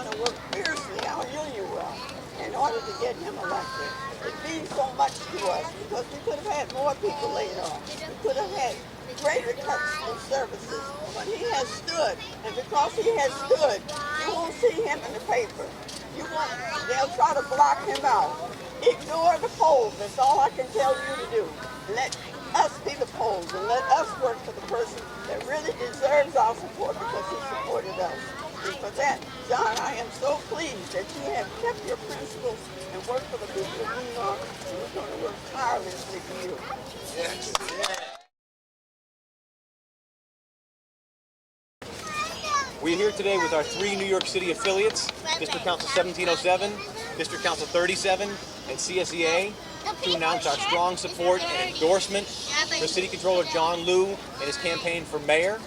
going to work fiercely, I know you will, in order to get him elected. It means so much to us because we could have had more people laid off. We could have had greater cuts in services, but he has stood, and because he has stood, you won't see him in the paper. You won't. They'll try to block him out. Ignore the polls. That's all I can tell you to do. Let us be the polls and let us work for the person that really deserves our support because he supported us. And for that, John, I am so pleased that you have kept your principles and worked for the people of New York, and we're going to work tirelessly for you. Yes. We're here today with our 3 New York City affiliates, District Council 1707, District Council 37, and CSEA, to announce our strong support and endorsement for City Controller John Liu and his campaign for mayor.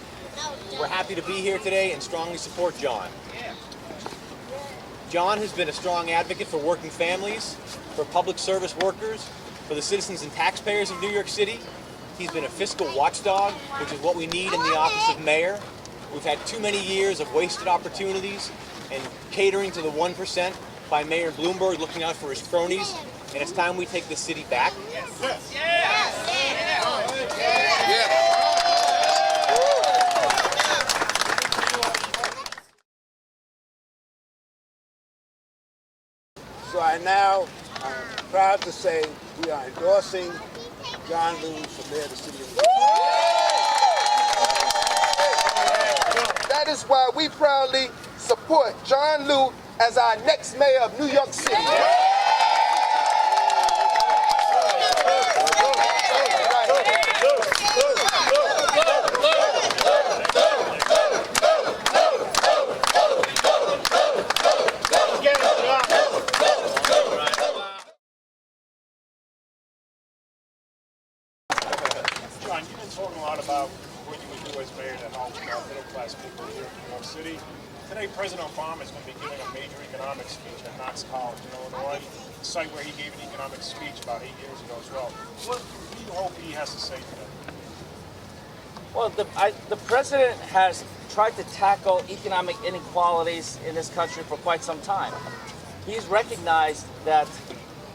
We're happy to be here today and strongly support John. John has been a strong advocate for working families, for public service workers, for the citizens and taxpayers of New York City. He's been a fiscal watchdog, which is what we need in the office of mayor. We've had too many years of wasted opportunities and catering to the 1% by Mayor Bloomberg looking out for his cronies, and it's time we take the city back. So I now am proud to say we are endorsing John Liu for mayor of the city of New York. That is why we proudly support John Liu as our next mayor of New York City. John, you've been talking a lot about what you would do as mayor to help middle-class people here in New York City. Today, President Obama is going to be giving a major economic speech at Knox College in Illinois, the site where he gave an economic speech about 8 years ago as well. What do you hope he has to say today? Well, the president has tried to tackle economic inequalities in this country for quite some time. He's recognized that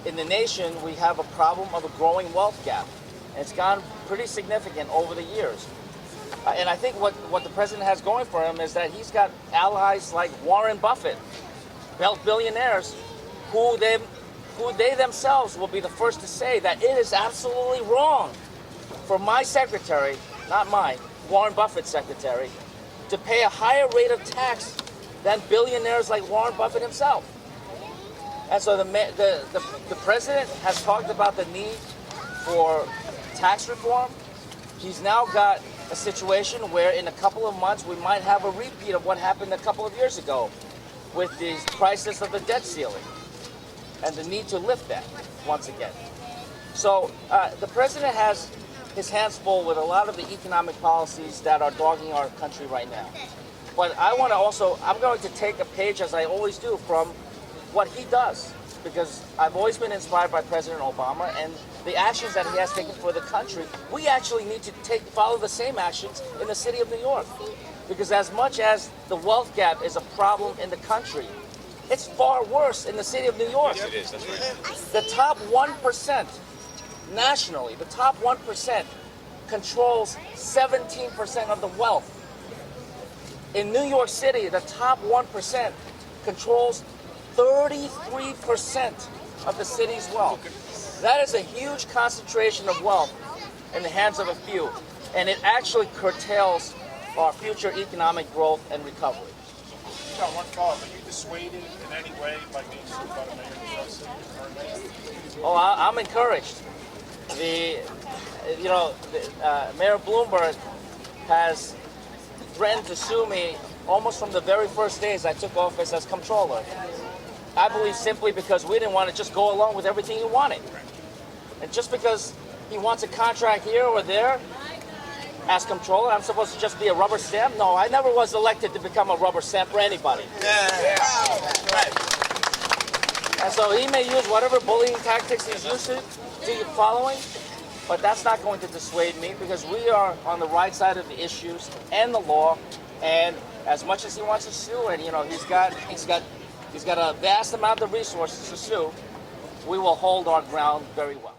in the nation we have a problem of a growing wealth gap. And it's gone pretty significant over the years. And I think what the president has going for him is that he's got allies like Warren Buffett, billionaires, who they themselves will be the first to say that it is absolutely wrong for my secretary, not mine, Warren Buffett's secretary, to pay a higher rate of tax than billionaires like Warren Buffett himself. And so the president has talked about the need for tax reform. He's now got a situation where in a couple of months we might have a repeat of what happened a couple of years ago with the crisis of the debt ceiling and the need to lift that once again. So the president has his hands full with a lot of the economic policies that are dogging our country right now. But I'm going to take a page, as I always do, from what he does, because I've always been inspired by President Obama and the actions that he has taken for the country. We actually need to follow the same actions in the city of New York, because as much as the wealth gap is a problem in the country, it's far worse in the city of New York. Yes, it is. That's right. The top 1% nationally, the top 1% controls 17% of the wealth. In New York City, the top 1% controls 33% of the city's wealth. That is a huge concentration of wealth in the hands of a few, and it actually curtails our future economic growth and recovery. John, one follow-up. Are you dissuaded in any way by being sued by the mayor of New York City, the current mayor? Oh, I'm encouraged. Mayor Bloomberg has threatened to sue me almost from the very first days I took office as comptroller. I believe simply because we didn't want to just go along with everything he wanted. And just because he wants a contract here or there as comptroller, I'm supposed to just be a rubber stamp? No, I never was elected to become a rubber stamp for anybody. Right. And so he may use whatever bullying tactics he's used to following, but that's not going to dissuade me, because we are on the right side of the issues and the law. And as much as he wants to sue, and he's got a vast amount of resources to sue, we will hold our ground very well.